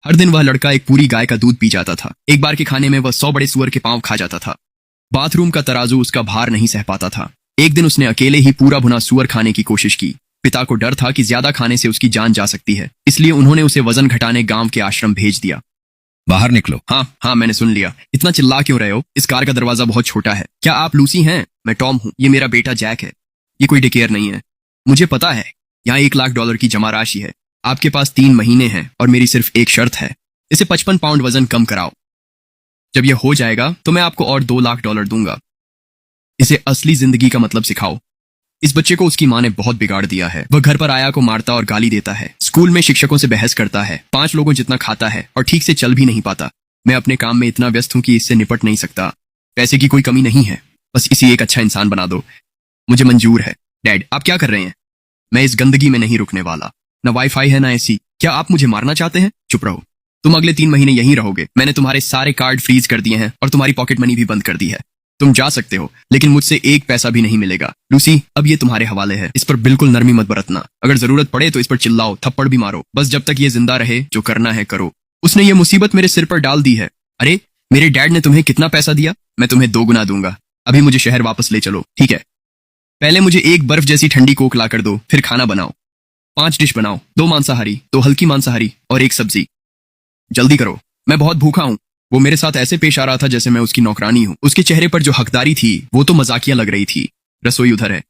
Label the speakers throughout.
Speaker 1: हर दिन वह लड़का एक पूरी गाय का दूध पी जाता था। एक बार के खाने में वह 100 बड़े सुअर के पांव खा जाता था। बाथरूम का तराजू उसका भार नहीं सह पाता था। एक दिन उसने अकेले ही पूरा भुना सुअर खाने की कोशिश की। पिता को डर था कि ज्यादा खाने से उसकी जान जा सकती है, इसलिए उन्होंने उसे वजन घटाने गांव के आश्रम भेज दिया।
Speaker 2: बाहर निकलो।
Speaker 1: हाँ, मैंने सुन लिया। इतना चिल्ला क्यों रहे हो? इस कार का दरवाजा बहुत छोटा है। क्या आप लूसी हैं? मैं टॉम हूँ। ये मेरा बेटा जैक है। ये कोई डेकेयर नहीं है। मुझे पता है, यहाँ $1 लाख की जमा राशि है। आपके पास 3 महीने हैं और मेरी सिर्फ एक शर्त है, इसे 55 पाउंड वजन कम कराओ। जब यह हो जाएगा तो मैं आपको और $2 लाख दूंगा। इसे असली जिंदगी का मतलब सिखाओ। इस बच्चे को उसकी माँ ने बहुत बिगाड़ दिया है। वह घर पर आया को मारता और गाली देता है, स्कूल में शिक्षकों से बहस करता है, 5 लोगों जितना खाता है और ठीक से चल भी नहीं पाता। मैं अपने काम में इतना व्यस्त हूँ कि इससे निपट नहीं सकता। पैसे की कोई कमी नहीं है, बस इसी एक अच्छा इंसान बना दो। मुझे मंजूर है। डैड, आप क्या कर रहे हैं? मैं इस गंदगी में नहीं रुकने वाला। ना वाईफाई है ना एसी। क्या आप मुझे मारना चाहते हैं? चुप रहो। तुम अगले 3 महीने यहीं रहोगे। मैंने तुम्हारे सारे कार्ड फ्रीज कर दिए हैं और तुम्हारी पॉकेट मनी भी बंद कर दी है। तुम जा सकते हो, लेकिन मुझसे एक पैसा भी नहीं मिलेगा। लूसी, अब ये तुम्हारे हवाले है। इस पर बिल्कुल नरमी मत बरतना। अगर जरूरत पड़े तो इस पर चिल्लाओ, थप्पड़ भी मारो। बस जब तक ये जिंदा रहे, जो करना है करो। उसने ये मुसीबत मेरे सिर पर डाल दी है। अरे, मेरे डैड ने तुम्हें कितना पैसा दिया? मैं तुम्हें 2 गुना दूंगा। अभी मुझे शहर वापस ले चलो, ठीक है? पहले मुझे एक बर्फ जैसी ठंडी कोक ला कर दो, फिर खाना बनाओ। 5 डिश बनाओ, 2 मांसाहारी, 2 हल्की मांसाहारी और 1 सब्जी। जल्दी करो, मैं बहुत भूखा हूँ। वो मेरे साथ ऐसे पेश आ रहा था जैसे मैं उसकी नौकरानी हूँ। उसके चेहरे पर जो हकदारी थी वो तो मजाकिया लग रही थी। रसोई उधर है,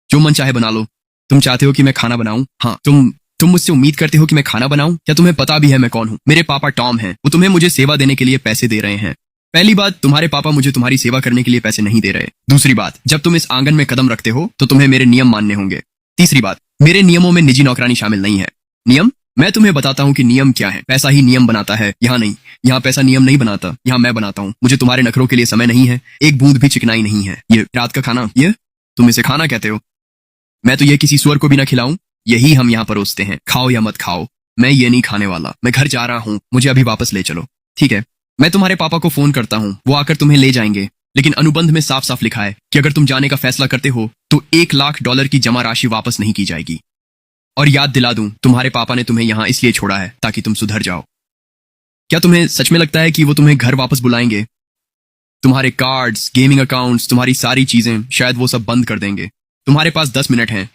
Speaker 1: जो मन चाहे बना लो। तुम चाहते हो कि मैं खाना बनाऊं? हाँ, तुम मुझसे उम्मीद करते हो कि मैं खाना बनाऊं? क्या तुम्हें पता भी है मैं कौन हूँ? मेरे पापा टॉम हैं। वो तुम्हें मुझे सेवा देने के लिए पैसे दे रहे हैं। पहली बात, तुम्हारे पापा मुझे तुम्हारी सेवा करने के लिए पैसे नहीं दे रहे। दूसरी बात, जब तुम इस आंगन में कदम रखते हो तो तुम्हें मेरे नियम मानने होंगे। तीसरी बात, मेरे नियमों में निजी नौकरानी शामिल नहीं है। नियम? मैं तुम्हें बताता हूँ कि नियम क्या है। पैसा ही नियम बनाता है, यहाँ नहीं। यहाँ पैसा नियम नहीं बनाता, यहाँ मैं बनाता हूँ। मुझे तुम्हारे नखरों के लिए समय नहीं है, एक बूंद भी चिकनाई नहीं है। ये रात का खाना, ये तुम इसे खाना कहते हो? मैं तो ये किसी सुअर को भी ना खिलाऊं। यही हम यहाँ परोसते हैं, खाओ या मत खाओ। मैं ये नहीं खाने वाला। मैं घर जा रहा हूँ, मुझे अभी वापस ले चलो। ठीक है, मैं तुम्हारे पापा को फोन करता हूँ, वो आकर तुम्हें ले जाएंगे। लेकिन अनुबंध में साफ साफ लिखा है कि अगर तुम जाने का फैसला करते हो तो $1 लाख की जमा राशि वापस नहीं की जाएगी। और याद दिला दूं, तुम्हारे पापा ने तुम्हें यहाँ इसलिए छोड़ा है ताकि तुम सुधर जाओ। क्या तुम्हें सच में लगता है कि वो तुम्हें घर वापस बुलाएंगे? तुम्हारे कार्ड्स, गेमिंग अकाउंट्स, तुम्हारी सारी चीजें, शायद वो सब बंद कर देंगे। तुम्हारे पास 10 मिनट हैं।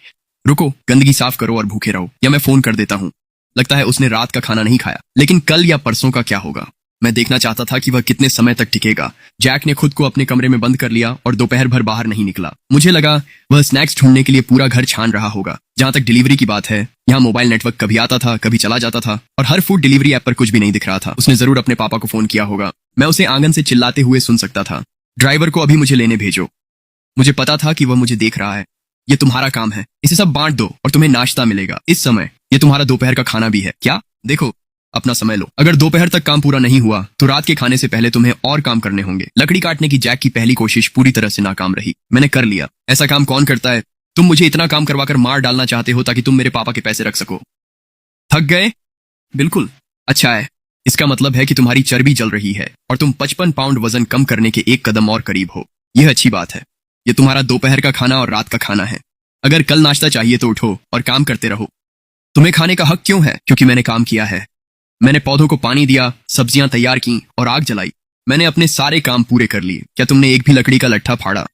Speaker 1: रुको, गंदगी साफ करो और भूखे रहो, या मैं फोन कर देता हूँ। लगता है उसने रात का खाना नहीं खाया। लेकिन कल या परसों का क्या होगा? मैं देखना चाहता था कि वह कितने समय तक टिकेगा। जैक ने खुद को अपने कमरे में बंद कर लिया और दोपहर भर बाहर नहीं निकला। मुझे लगा वह स्नैक्स ढूंढने के लिए पूरा घर छान रहा होगा। जहां तक डिलीवरी की बात है, यहाँ मोबाइल नेटवर्क कभी आता था, कभी चला जाता था, और हर फूड डिलीवरी ऐप पर कुछ भी नहीं दिख रहा था। उसने जरूर अपने पापा को फोन किया होगा। मैं उसे आंगन से चिल्लाते हुए सुन सकता था, ड्राइवर को अभी मुझे लेने भेजो। मुझे पता था कि वह मुझे देख रहा है। ये तुम्हारा काम है, इसे सब बांट दो और तुम्हें नाश्ता मिलेगा इस समय। ये तुम्हारा दोपहर का खाना भी है। क्या? देखो, अपना समय लो। अगर दोपहर तक काम पूरा नहीं हुआ तो रात के खाने से पहले तुम्हें और काम करने होंगे। लकड़ी काटने की जैक की पहली कोशिश पूरी तरह से नाकाम रही। मैंने कर लिया। ऐसा काम कौन करता है? तुम मुझे इतना काम करवाकर मार डालना चाहते हो ताकि तुम मेरे पापा के पैसे रख सको। थक गए? बिल्कुल। अच्छा है, इसका मतलब है कि तुम्हारी चर्बी जल रही है और तुम 55 पाउंड वजन कम करने के एक कदम और करीब हो। यह अच्छी बात है। ये तुम्हारा दोपहर का खाना और रात का खाना है। अगर कल नाश्ता चाहिए तो उठो और काम करते रहो। तुम्हें खाने का हक क्यों है? क्योंकि मैंने काम किया है। मैंने पौधों को पानी दिया, सब्जियां तैयार की और आग जलाई। मैंने अपने सारे काम पूरे कर लिए। क्या तुमने एक भी लकड़ी का लट्ठा फाड़ा?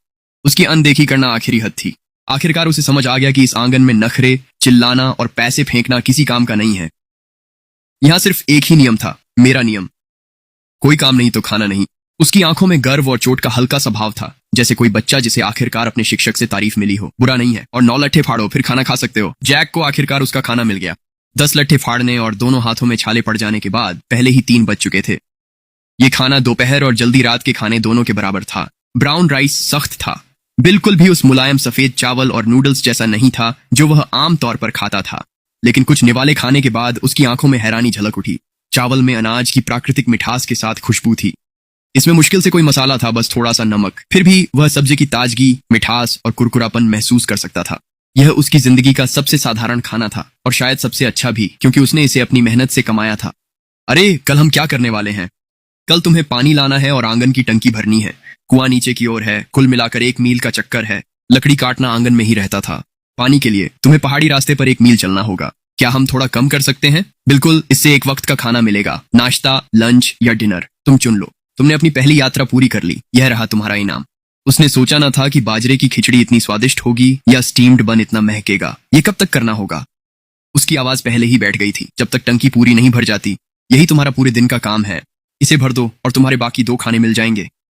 Speaker 1: उसकी अनदेखी करना आखिरी हद थी। आखिरकार उसे समझ आ गया कि इस आंगन में नखरे, चिल्लाना और पैसे फेंकना किसी काम का नहीं है। यहाँ सिर्फ एक ही नियम था, मेरा नियम। कोई काम नहीं तो खाना नहीं। उसकी आंखों में गर्व और चोट का हल्का सा भाव था, जैसे कोई बच्चा जिसे आखिरकार अपने शिक्षक से तारीफ मिली हो। बुरा नहीं है, और 9 लट्ठे फाड़ो फिर खाना खा सकते हो। जैक को आखिरकार उसका खाना मिल गया। 10 लट्ठे फाड़ने और दोनों हाथों में छाले पड़ जाने के बाद पहले ही 3 बज चुके थे। ये खाना दोपहर और जल्दी रात के खाने दोनों के बराबर था। ब्राउन राइस सख्त था, बिल्कुल भी उस मुलायम सफेद चावल और नूडल्स जैसा नहीं था जो वह आम तौर पर खाता था। लेकिन कुछ निवाले खाने के बाद उसकी आंखों में हैरानी झलक उठी। चावल में अनाज की प्राकृतिक मिठास के साथ खुशबू थी। इसमें मुश्किल से कोई मसाला था, बस थोड़ा सा नमक। फिर भी वह सब्जी की ताजगी, मिठास और कुरकुरापन महसूस कर सकता था। यह उसकी जिंदगी का सबसे साधारण खाना था और शायद सबसे अच्छा भी, क्योंकि उसने इसे अपनी मेहनत से कमाया था। अरे, कल हम क्या करने वाले हैं? कल तुम्हें पानी लाना है और आंगन की टंकी भरनी है। कुआं नीचे की ओर है। कुल मिलाकर 1 मील का चक्कर है। लकड़ी काटना आंगन में ही रहता था। पानी के लिए तुम्हें पहाड़ी रास्ते पर 1 मील चलना होगा। क्या हम थोड़ा कम कर सकते हैं? बिल्कुल, इससे एक वक्त का खाना मिलेगा, नाश्ता, लंच या डिनर, तुम चुन लो। तुमने अपनी पहली यात्रा पूरी कर ली, यह रहा तुम्हारा इनाम। उसने सोचा न था कि बाजरे की खिचड़ी इतनी स्वादिष्ट होगी या स्टीम्ड बन इतना महकेगा। ये कब तक करना होगा? उसकी आवाज पहले ही बैठ गई थी, जब तक टंकी पूरी नहीं भर जाती। यही तुम्हारा पूरे दिन का काम है। इसे भर दो और तुम्हारे बाकी 2 खाने मिल जाएंगे।